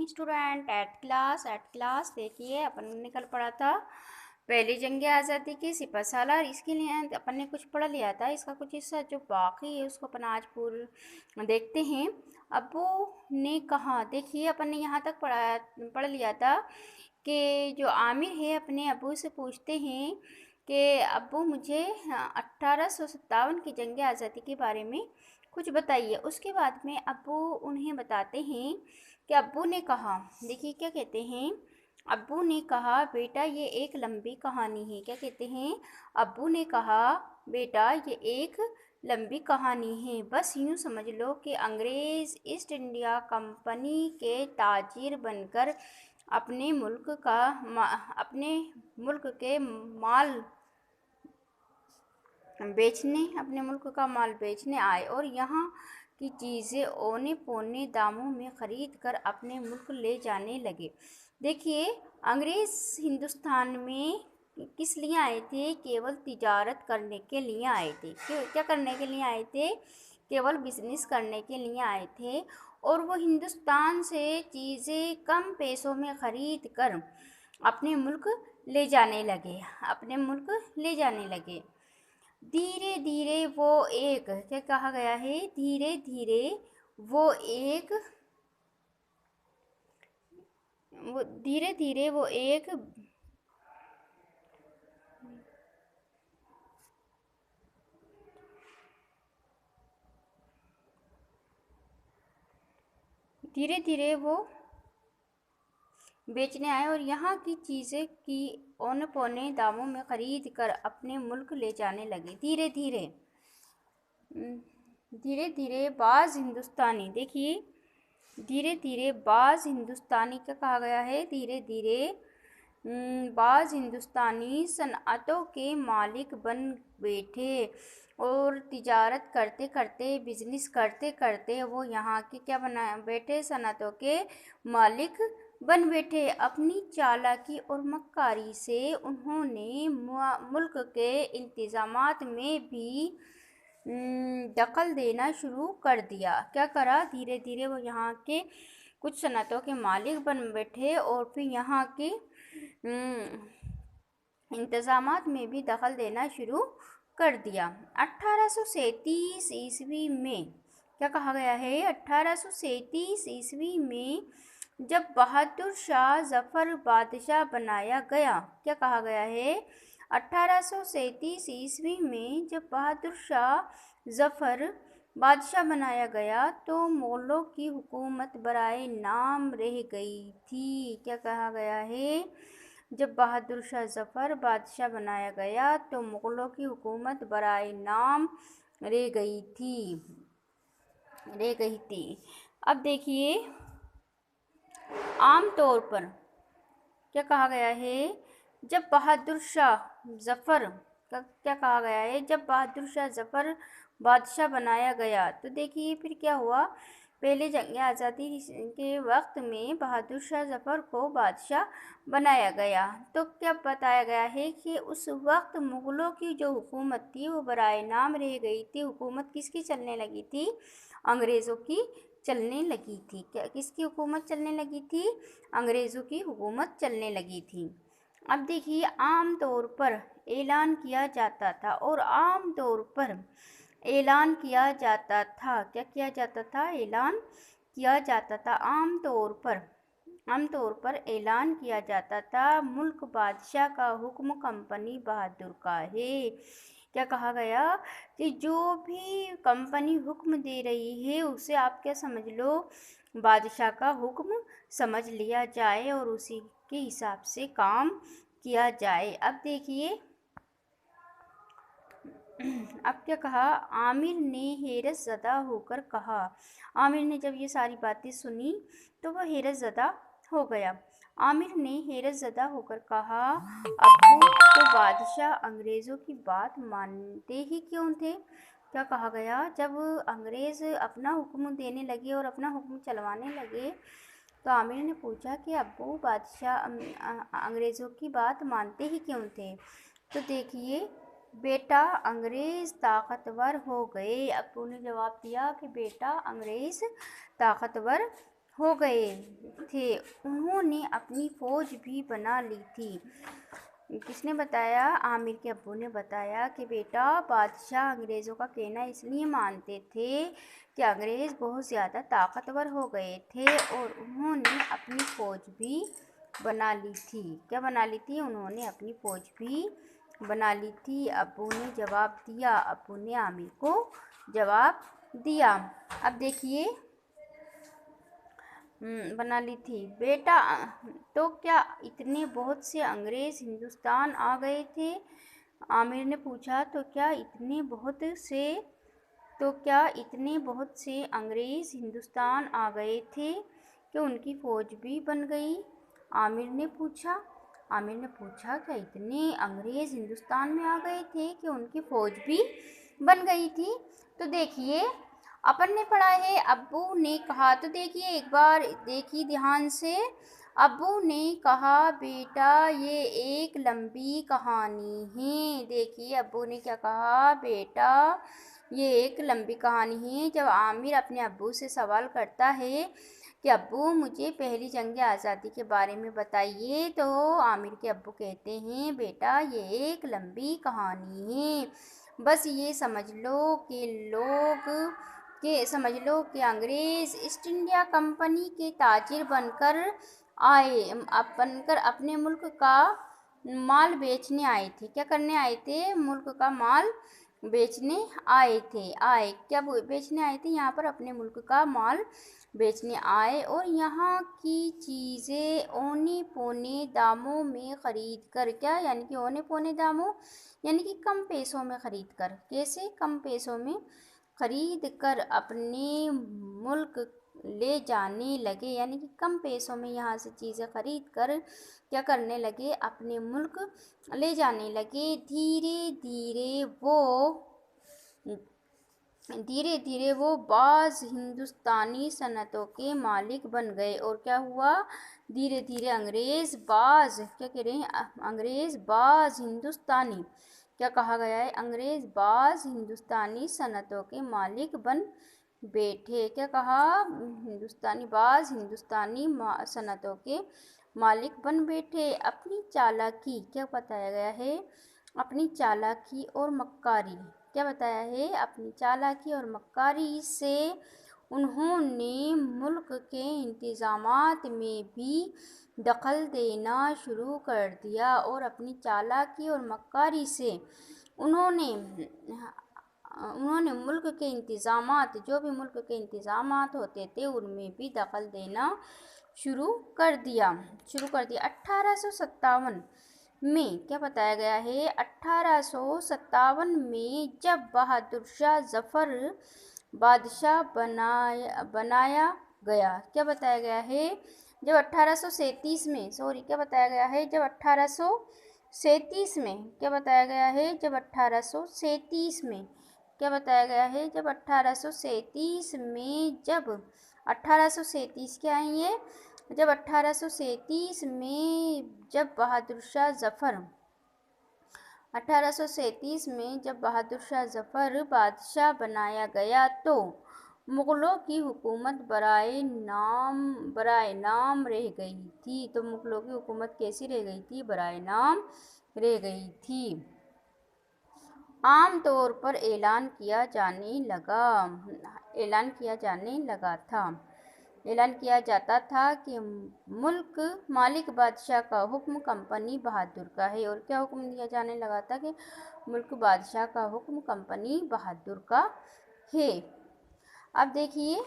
Morning student at class देखिए अपन ने कल पढ़ा था पहली जंग आज़ादी की सिपहसालार। इसके लिए अपन ने कुछ पढ़ लिया था, इसका कुछ हिस्सा जो बाकी है उसको अपन आज पूरा देखते हैं। अब्बू ने कहा, देखिए अपन ने यहाँ तक पढ़ लिया था कि जो आमिर है अपने अब्बू से पूछते हैं कि अब्बू मुझे 1857 की जंग आज़ादी के बारे में कुछ बताइए। उसके बाद में अब्बू उन्हें बताते हैं कि अब्बू ने कहा, देखिए क्या कहते हैं। अब्बू ने कहा, बेटा ये एक लंबी कहानी है। क्या कहते हैं? अब्बू ने कहा, बेटा ये एक लंबी कहानी है। बस यूँ समझ लो कि अंग्रेज़ ईस्ट इंडिया कंपनी के ताजिर बनकर अपने मुल्क का माल बेचने आए और यहाँ की चीज़ें औने पौने दामों में ख़रीद कर अपने मुल्क ले जाने लगे। देखिए, अंग्रेज़ हिंदुस्तान में किस लिए आए थे? केवल तिजारत करने के लिए आए थे। क्या करने के लिए आए थे? केवल बिजनेस करने के लिए आए थे। और वो हिंदुस्तान से चीज़ें कम पैसों में ख़रीद कर अपने मुल्क ले जाने लगे। धीरे धीरे वो एक, क्या कहा गया है? धीरे धीरे वो एक धीरे धीरे वो बेचने आए और यहाँ की चीज़ें की औने पौने दामों में ख़रीद कर अपने मुल्क ले जाने लगे। धीरे धीरे बाज़ हिंदुस्तानी, देखिए धीरे धीरे बाज़ हिंदुस्तानी, क्या कहा गया है? धीरे धीरे बाज़ हिंदुस्तानी सनअतों के मालिक बन बैठे और तिजारत करते करते, बिजनेस करते करते वो यहाँ के क्या बना बैठे? सनअतों के मालिक बन बैठे। अपनी चालाकी और मक्कारी से उन्होंने मुल्क के इंतज़ामात में भी दखल देना शुरू कर दिया। क्या करा? धीरे धीरे वो यहाँ के कुछ सनअतों के मालिक बन बैठे और फिर यहाँ के इंतज़ामात में भी दखल देना शुरू कर दिया। 1837 ईस्वी में, क्या कहा गया है? 1837 ईस्वी में जब बहादुर शाह ज़फ़र बादशाह बनाया गया। क्या कहा गया है? 1837 ईस्वी में जब बहादुर शाह ज़फ़र बादशाह बनाया गया तो मुग़लों की हुकूमत बराए नाम रह गई थी। क्या कहा गया है? जब बहादुर शाह ज़फ़र बादशाह बनाया गया तो मुग़लों की हुकूमत बराए नाम रह गई थी। अब देखिए, आम तौर पर क्या कहा गया है? जब बहादुर शाह ज़फ़र, क्या कहा गया है? जब बहादुर शाह ज़फ़र बादशाह बनाया गया तो देखिए फिर क्या हुआ। पहले जंग आज़ादी के वक्त में बहादुर शाह ज़फ़र को बादशाह बनाया गया तो क्या बताया गया है कि उस वक्त मुग़लों की जो हुकूमत थी वो बराए नाम रह गई थी। हुकूमत किसकी चलने लगी थी? अंग्रेज़ों की चलने लगी थी। क्या किसकी हुकूमत चलने लगी थी? अंग्रेज़ों की हुकूमत चलने लगी थी। अब देखिए, आम तौर पर ऐलान किया जाता था और आम तौर पर ऐलान किया जाता था। क्या किया जाता था? ऐलान किया जाता था। आम तौर पर ऐलान किया जाता था, मुल्क बादशाह का हुक्म कंपनी बहादुर का है। क्या कहा गया? कि जो भी कंपनी हुक्म दे रही है उसे आप क्या समझ लो? बादशाह का हुक्म समझ लिया जाए और उसी के हिसाब से काम किया जाए। अब देखिए, अब क्या कहा? आमिर ने हैरत ज़दा होकर कहा। आमिर ने जब ये सारी बातें सुनी तो वह हैरत ज़दा हो गया। आमिर ने हैरत ज़दा होकर कहा, अब्बू तो बादशाह अंग्रेज़ों की बात मानते ही क्यों थे? क्या कहा गया? जब अंग्रेज़ अपना हुक्म देने लगे और अपना हुक्म चलवाने लगे तो आमिर ने पूछा कि अब्बू बादशाह अंग्रेज़ों की बात मानते ही क्यों थे? तो देखिए, बेटा अंग्रेज़ ताकतवर हो गए। अब्बू ने जवाब दिया कि बेटा अंग्रेज़ ताकतवर हो गए थे। उन्होंने अपनी फौज भी बना ली थी। किसने बताया? आमिर के अब्बू ने बताया कि बेटा, बादशाह अंग्रेज़ों का कहना इसलिए मानते थे कि अंग्रेज़ बहुत ज़्यादा ताकतवर हो गए थे और उन्होंने अपनी फ़ौज भी बना ली थी। क्या बना ली थी? उन्होंने अपनी फ़ौज भी बना ली थी। अब्बू ने जवाब दिया। अब्बू ने आमिर को जवाब दिया। अब देखिए, बना ली थी। बेटा, तो क्या इतने बहुत से अंग्रेज़ हिंदुस्तान आ गए थे? आमिर ने पूछा। तो क्या इतने बहुत से अंग्रेज़ हिंदुस्तान आ गए थे कि उनकी फ़ौज भी बन गई? आमिर ने पूछा। क्या इतने अंग्रेज़ हिंदुस्तान में आ गए थे कि उनकी फ़ौज भी बन गई थी? तो देखिए, अपन ने पढ़ा है अब्बू ने कहा। तो देखिए, एक बार देखिए ध्यान से। अब्बू ने कहा, बेटा ये एक लंबी कहानी है। देखिए, अब्बू ने क्या कहा? बेटा ये एक लंबी कहानी है। जब आमिर अपने अब्बू से सवाल करता है कि अब्बू मुझे पहली जंग आज़ादी के बारे में बताइए, तो आमिर के अब्बू कहते हैं, बेटा ये एक लंबी कहानी है। बस ये समझ लो कि अंग्रेज़ ईस्ट इंडिया कंपनी के ताजिर बनकर अपने मुल्क का माल बेचने आए थे। क्या करने आए थे? मुल्क का माल बेचने आए थे। क्या बेचने आए थे? यहाँ पर अपने मुल्क का माल बेचने आए और यहाँ की चीज़ें औने पौने दामों में ख़रीद कर, क्या यानी कि औने पौने दामों यानी कि कम पैसों में ख़रीद कर, कैसे? कम पैसों में ख़रीद कर अपने मुल्क ले जाने लगे। यानी कि कम पैसों में यहाँ से चीज़ें ख़रीद कर क्या करने लगे? अपने मुल्क ले जाने लगे। धीरे धीरे वो बाज़ हिंदुस्तानी सनतों के मालिक बन गए। और क्या हुआ? धीरे धीरे अंग्रेज़ बाज़, क्या कह रहे हैं? अंग्रेज़ बाज़ हिंदुस्तानी, क्या कहा गया है? अंग्रेज़ बाज़ हिंदुस्तानी सनतों के मालिक बन बैठे। क्या कहा? हिंदुस्तानी सनतों के मालिक बन बैठे। अपनी चालाकी, क्या बताया गया है? अपनी चालाकी और मक्कारी, क्या बताया है? अपनी चालाकी और मक्कारी से उन्होंने मुल्क के इंतज़ामात में भी दखल देना शुरू कर दिया। और अपनी चालाकी और मक्कारी से उन्होंने मुल्क के इंतज़ामात, जो भी मुल्क के इंतज़ामात होते थे, उनमें भी दखल देना शुरू कर दिया। 1857 में, क्या बताया गया है? 1857 में जब बहादुर शाह ज़फ़र बादशाह बनाया गया। क्या बताया गया है? जब 1837 में, क्या बताया गया है? जब 1837 में, क्या बताया गया है? जब 1837 में, क्या बताया गया है? जब 1837 में, जब 1837 क्या है ये? जब 1837 में जब बहादुर शाह ज़फ़र 1837 में जब बहादुर शाह ज़फ़र बादशाह बनाया गया, तो मुग़लों की हुकूमत बराए नाम रह गई थी। तो मुग़लों की हुकूमत कैसी रह गई थी? बराए नाम रह गई थी। आम तौर पर ऐलान किया जाता था कि मालिक बादशाह का हुक्म कंपनी बहादुर का है। और क्या हुक्म दिया जाने लगा था? कि मुल्क बादशाह का हुक्म कंपनी बहादुर का है। अब देखिए,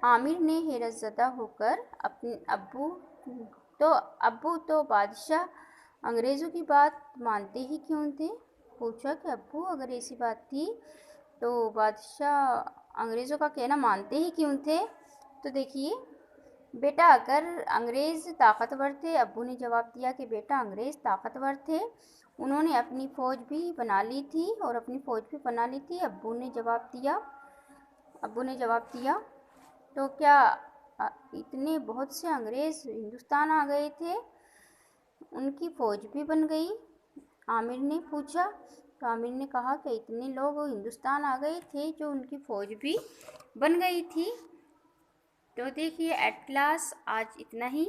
आमिर ने हैरतज़दा होकर अपने अब्बू तो बादशाह अंग्रेज़ों की बात मानते ही क्यों थे? पूछा कि अब्बू, अगर ऐसी बात थी तो बादशाह अंग्रेज़ों का कहना मानते ही क्यों थे? तो देखिए, बेटा अगर अंग्रेज़ ताकतवर थे, अब्बू ने जवाब दिया कि बेटा अंग्रेज़ ताकतवर थे, उन्होंने अपनी फ़ौज भी बना ली थी। अब्बू ने जवाब दिया। तो क्या इतने बहुत से अंग्रेज़ हिंदुस्तान आ गए थे, उनकी फ़ौज भी बन गई? आमिर ने पूछा। तो आमिर ने कहा कि इतने लोग हिंदुस्तान आ गए थे जो उनकी फ़ौज भी बन गई थी। تو دیکھیے ایٹ کلاس آج اتنا ہی.